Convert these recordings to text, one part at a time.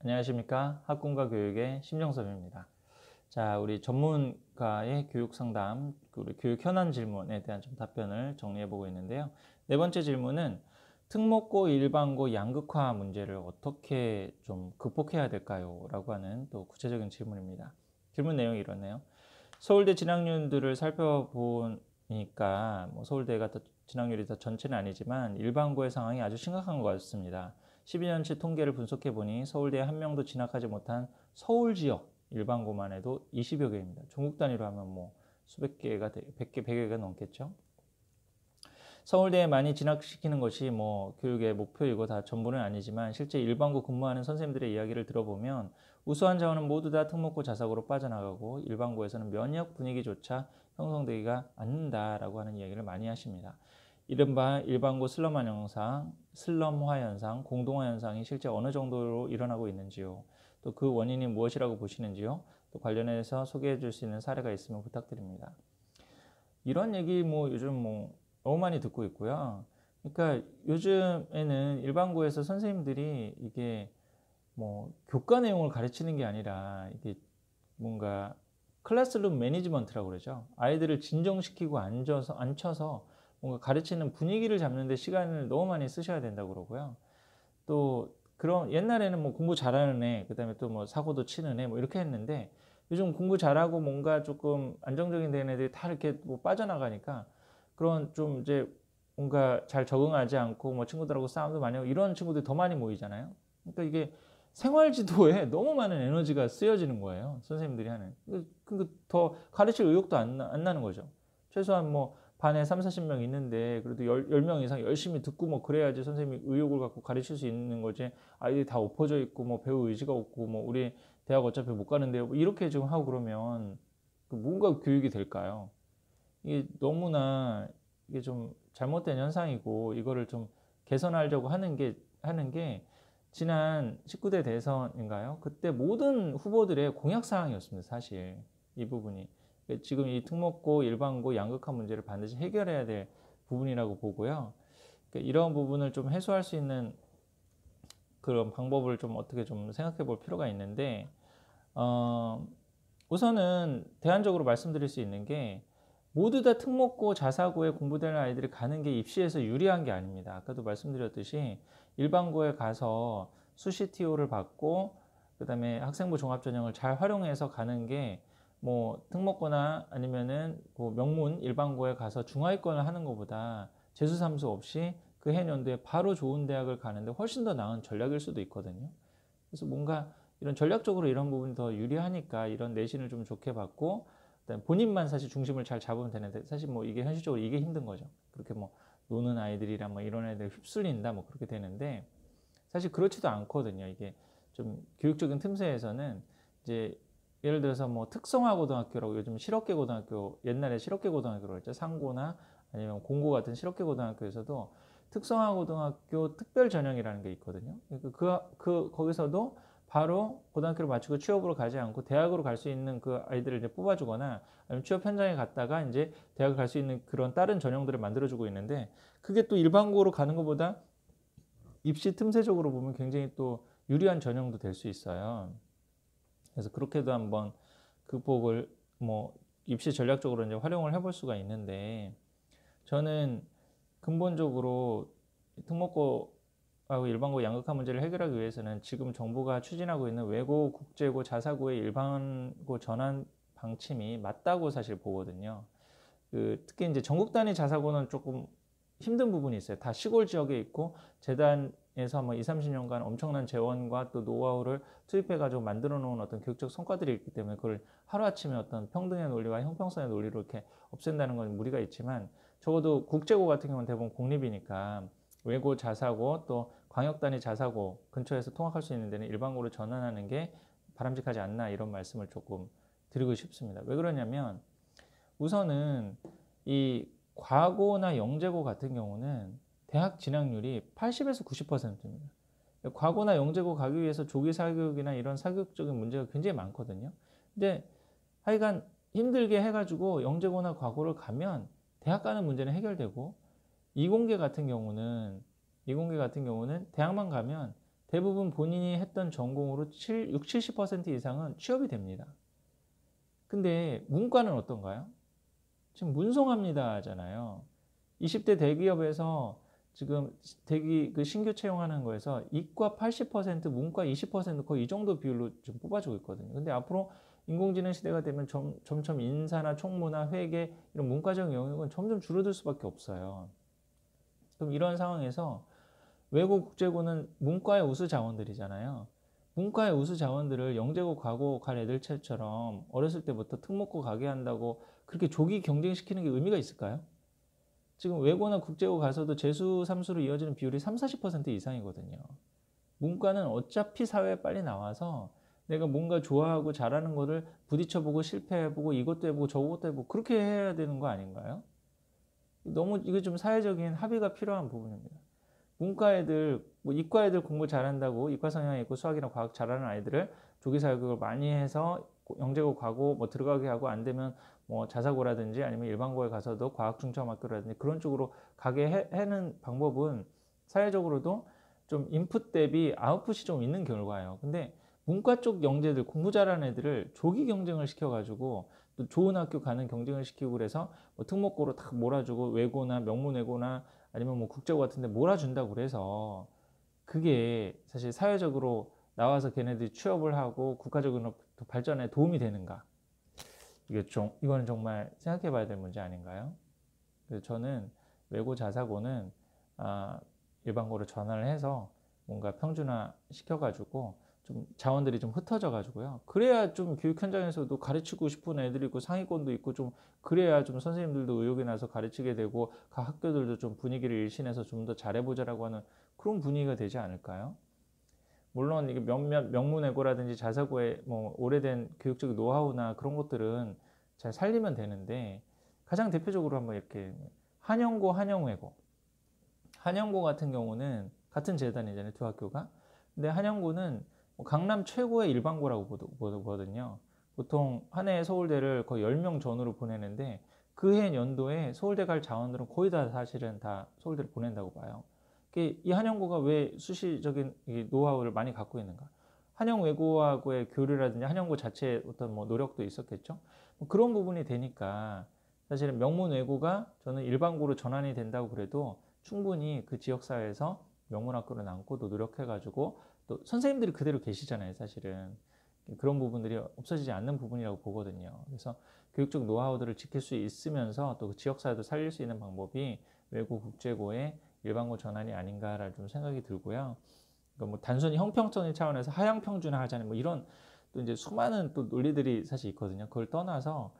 안녕하십니까. 학군과 교육의 심정섭입니다. 자, 우리 전문가의 교육 상담, 우리 교육 현안 질문에 대한 좀 답변을 정리해 보고 있는데요. 네 번째 질문은 특목고 일반고 양극화 문제를 어떻게 좀 극복해야 될까요? 라고 하는 또 구체적인 질문입니다. 질문 내용이 이렇네요. 서울대 진학률들을 살펴보니까 서울대가 더 진학률이 더 전체는 아니지만 일반고의 상황이 아주 심각한 것 같습니다. 12년치 통계를 분석해 보니 서울대에 한 명도 진학하지 못한 서울 지역 일반고만 해도 20여 개입니다. 전국 단위로 하면 수백 개가 100개가 넘겠죠. 서울대에 많이 진학시키는 것이 교육의 목표이고 다 전부는 아니지만 실제 일반고 근무하는 선생님들의 이야기를 들어보면 우수한 자원은 모두 다 특목고 자사고로 빠져나가고 일반고에서는 면역 분위기조차 형성되기가 않는다라고 하는 이야기를 많이 하십니다. 이른바 일반고 슬럼화 현상, 공동화 현상이 실제 어느 정도로 일어나고 있는지요. 또 그 원인이 무엇이라고 보시는지요. 또 관련해서 소개해 줄 수 있는 사례가 있으면 부탁드립니다. 이런 얘기 요즘 너무 많이 듣고 있고요. 그러니까 요즘에는 일반고에서 선생님들이 이게 교과 내용을 가르치는 게 아니라 이게 뭔가 클래스룸 매니지먼트라고 그러죠. 아이들을 진정시키고 앉혀서 뭔가 가르치는 분위기를 잡는 데 시간을 너무 많이 쓰셔야 된다고 그러고요. 또 그런 옛날에는 공부 잘하는 애, 그다음에 또 사고도 치는 애 이렇게 했는데 요즘 공부 잘하고 뭔가 조금 안정적인 되는 애들이 다 이렇게 빠져나가니까 그런 좀 이제 뭔가 잘 적응하지 않고 친구들하고 싸움도 많이 하고 이런 친구들이 더 많이 모이잖아요. 그러니까 이게 생활 지도에 너무 많은 에너지가 쓰여지는 거예요. 선생님들이 하는. 그러니까 더 가르칠 의욕도 안 나는 거죠. 최소한 반에 3, 40명 있는데 그래도 10명 이상 열심히 듣고 그래야지 선생님이 의욕을 갖고 가르칠 수 있는 거지. 아이들이 다 엎어져 있고 배울 의지가 없고 우리 대학 어차피 못 가는데요. 이렇게 지금 하고 그러면 뭔가 교육이 될까요? 이게 너무나 이게 좀 잘못된 현상이고 이거를 좀 개선하려고 하는 게 지난 19대 대선인가요? 그때 모든 후보들의 공약 사항이었습니다. 사실 이 부분이 지금 이 특목고 일반고 양극화 문제를 반드시 해결해야 될 부분이라고 보고요. 이런 부분을 좀 해소할 수 있는 그런 방법을 좀 어떻게 좀 생각해 볼 필요가 있는데 우선은 대안적으로 말씀드릴 수 있는 게 모두 다 특목고 자사고에 공부되는 아이들이 가는 게 입시에서 유리한 게 아닙니다. 아까도 말씀드렸듯이 일반고에 가서 수시 TO를 받고 그다음에 학생부 종합전형을 잘 활용해서 가는 게 특목고나 아니면은 명문 일반고에 가서 중하위권을 하는 것보다 재수삼수 없이 그 해년도에 바로 좋은 대학을 가는데 훨씬 더 나은 전략일 수도 있거든요. 그래서 뭔가 이런 전략적으로 이런 부분이 더 유리하니까 이런 내신을 좀 좋게 받고 본인만 사실 중심을 잘 잡으면 되는데 사실 이게 현실적으로 이게 힘든 거죠. 그렇게 노는 아이들이랑 이런 애들 휩쓸린다 그렇게 되는데 사실 그렇지도 않거든요. 이게 좀 교육적인 틈새에서는 이제 예를 들어서 특성화 고등학교라고 요즘 실업계 고등학교 옛날에 실업계 고등학교라고 했죠. 상고나 아니면 공고 같은 실업계 고등학교에서도 특성화 고등학교 특별 전형이라는 게 있거든요. 거기서도 바로 고등학교를 마치고 취업으로 가지 않고 대학으로 갈 수 있는 그 아이들을 이제 뽑아주거나 아니면 취업 현장에 갔다가 이제 대학을 갈 수 있는 그런 다른 전형들을 만들어주고 있는데 그게 또 일반고로 가는 것보다 입시 틈새적으로 보면 굉장히 또 유리한 전형도 될 수 있어요. 그래서 그렇게도 한번 극복을 입시 전략적으로 이제 활용을 해볼 수가 있는데 저는 근본적으로 특목고하고 일반고 양극화 문제를 해결하기 위해서는 지금 정부가 추진하고 있는 외고, 국제고, 자사고의 일반고 전환 방침이 맞다고 사실 보거든요. 특히 이제 전국 단위 자사고는 조금 힘든 부분이 있어요. 다 시골 지역에 있고 재단에서 2, 30년간 엄청난 재원과 또 노하우를 투입해가지고 만들어 놓은 어떤 교육적 성과들이 있기 때문에 그걸 하루아침에 어떤 평등의 논리와 형평성의 논리로 이렇게 없앤다는 건 무리가 있지만 적어도 국제고 같은 경우는 대부분 공립이니까 외고 자사고 또 광역 단위 자사고 근처에서 통학할 수 있는 데는 일반고로 전환하는 게 바람직하지 않나 이런 말씀을 조금 드리고 싶습니다. 왜 그러냐면 우선은 이 과고나 영재고 같은 경우는 대학 진학률이 80에서 90%입니다. 과고나 영재고 가기 위해서 조기 사교육이나 이런 사교육적인 문제가 굉장히 많거든요. 근데 하여간 힘들게 해가지고 영재고나 과고를 가면 대학 가는 문제는 해결되고 이공계 같은 경우는 대학만 가면 대부분 본인이 했던 전공으로 6, 70% 이상은 취업이 됩니다. 근데 문과는 어떤가요? 지금 문송합니다잖아요. 20대 대기업에서 지금 그 신규 채용하는 거에서 이과 80%, 문과 20% 거의 이 정도 비율로 좀 뽑아주고 있거든요. 근데 앞으로 인공지능 시대가 되면 점점 인사나 총무나 회계 이런 문과적 영역은 점점 줄어들 수밖에 없어요. 그럼 이런 상황에서 외고 국제고는 문과의 우수 자원들이잖아요. 문과의 우수 자원들을 영재고 가고 갈 애들처럼 어렸을 때부터 특목고 가게 한다고 그렇게 조기 경쟁시키는 게 의미가 있을까요? 지금 외고나 국제고 가서도 재수, 삼수로 이어지는 비율이 3, 40% 이상이거든요. 문과는 어차피 사회에 빨리 나와서 내가 뭔가 좋아하고 잘하는 거를 부딪혀보고 실패해보고 이것도 해보고 저것도 해보고 그렇게 해야 되는 거 아닌가요? 너무 이게 좀 사회적인 합의가 필요한 부분입니다. 문과 애들, 뭐 이과 애들 공부 잘한다고 이과 성향이 있고 수학이나 과학 잘하는 아이들을 조기 사교육을 많이 해서 영재고 가고 뭐 들어가게 하고 안 되면 뭐 자사고라든지 아니면 일반고에 가서도 과학 중점학교라든지 그런 쪽으로 가게 하는 방법은 사회적으로도 좀 인풋 대비 아웃풋이 좀 있는 결과예요. 근데 문과 쪽 영재들 공부 잘하는 애들을 조기 경쟁을 시켜가지고 또 좋은 학교 가는 경쟁을 시키고 그래서 뭐 특목고로 다 몰아주고 외고나 명문외고나 아니면 뭐 국제고 같은 데 몰아준다고 그래서 그게 사실 사회적으로 나와서 걔네들이 취업을 하고 국가적인 발전에 도움이 되는가? 이거는 정말 생각해 봐야 될 문제 아닌가요? 그래서 저는 외고 자사고는 일반고로 전환을 해서 뭔가 평준화 시켜가지고 좀 자원들이 좀 흩어져 가지고요. 그래야 좀 교육 현장에서도 가르치고 싶은 애들이 있고 상위권도 있고 좀 그래야 좀 선생님들도 의욕이 나서 가르치게 되고 각 학교들도 좀 분위기를 일신해서 좀 더 잘해보자라고 하는 그런 분위기가 되지 않을까요? 물론 이게 몇몇 명문외고라든지 자사고의 뭐 오래된 교육적 노하우나 그런 것들은 잘 살리면 되는데 가장 대표적으로 한번 이렇게 한영고, 한영외고. 한영고 같은 경우는 같은 재단이잖아요, 두 학교가. 근데 한영고는 강남 최고의 일반고라고 보거든요. 보통 한 해 서울대를 거의 10명 전후로 보내는데 그 해 연도에 서울대 갈 자원들은 거의 다 사실은 다 서울대를 보낸다고 봐요. 이 한영고가 왜 수시적인 노하우를 많이 갖고 있는가? 한영외고하고의 교류라든지 한영고 자체의 어떤 뭐 노력도 있었겠죠. 뭐 그런 부분이 되니까 사실은 명문외고가 저는 일반고로 전환이 된다고 그래도 충분히 그 지역사회에서 명문학교를 남고 또 노력해가지고 또 선생님들이 그대로 계시잖아요, 사실은. 그런 부분들이 없어지지 않는 부분이라고 보거든요. 그래서 교육적 노하우들을 지킬 수 있으면서 또 그 지역사회도 살릴 수 있는 방법이 외고 국제고의 일반고 전환이 아닌가라는 좀 생각이 들고요. 그러니까 뭐 단순히 형평성의 차원에서 하향 평준화 하자는 뭐 이런 또 이제 수많은 또 논리들이 사실 있거든요. 그걸 떠나서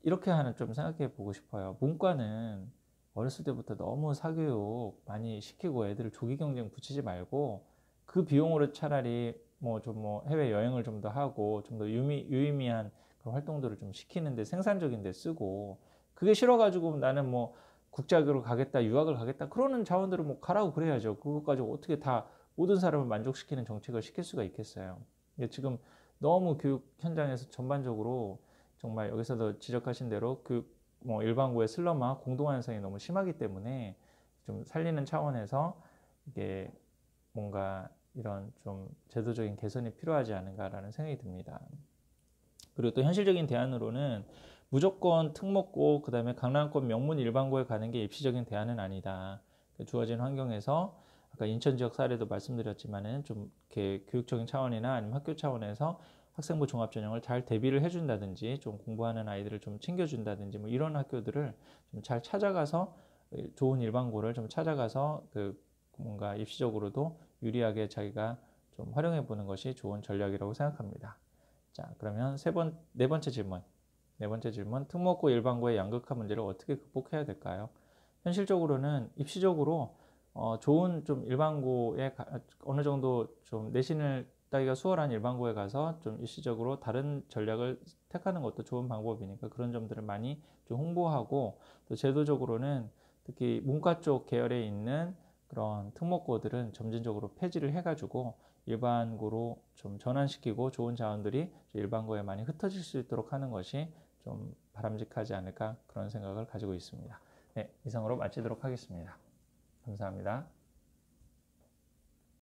이렇게 하나 좀 생각해 보고 싶어요. 문과는 어렸을 때부터 너무 사교육 많이 시키고 애들을 조기 경쟁 붙이지 말고 그 비용으로 차라리 뭐 좀 뭐 해외 여행을 좀 더 하고 좀 더 유의미한 그런 활동들을 좀 시키는데 생산적인 데 쓰고 그게 싫어가지고 나는 뭐 국제학교로 가겠다 유학을 가겠다 그러는 자원들을 뭐 가라고 그래야죠. 그것 가지고 어떻게 다 모든 사람을 만족시키는 정책을 시킬 수가 있겠어요. 지금 너무 교육 현장에서 전반적으로 정말 여기서도 지적하신 대로 그 뭐 일반고의 슬럼화 공동화 현상이 너무 심하기 때문에 좀 살리는 차원에서 이게 뭔가 이런 좀 제도적인 개선이 필요하지 않은가라는 생각이 듭니다. 그리고 또 현실적인 대안으로는 무조건 특목고 그다음에 강남권 명문 일반고에 가는 게 입시적인 대안은 아니다. 주어진 환경에서 아까 인천 지역 사례도 말씀드렸지만은 좀 이렇게 교육적인 차원이나 아니면 학교 차원에서 학생부 종합전형을 잘 대비를 해준다든지 좀 공부하는 아이들을 좀 챙겨준다든지 뭐 이런 학교들을 좀 잘 찾아가서 좋은 일반고를 좀 찾아가서 그 뭔가 입시적으로도 유리하게 자기가 좀 활용해 보는 것이 좋은 전략이라고 생각합니다. 자, 그러면 네 번째 질문. 네 번째 질문. 특목고 일반고의 양극화 문제를 어떻게 극복해야 될까요? 현실적으로는 입시적으로 좋은 좀 일반고에 어느 정도 좀 내신을 따기가 수월한 일반고에 가서 좀 일시적으로 다른 전략을 택하는 것도 좋은 방법이니까 그런 점들을 많이 좀 홍보하고 또 제도적으로는 특히 문과 쪽 계열에 있는 그런 특목고들은 점진적으로 폐지를 해가지고 일반고로 좀 전환시키고 좋은 자원들이 일반고에 많이 흩어질 수 있도록 하는 것이 좀 바람직하지 않을까 그런 생각을 가지고 있습니다. 네, 이상으로 마치도록 하겠습니다. 감사합니다.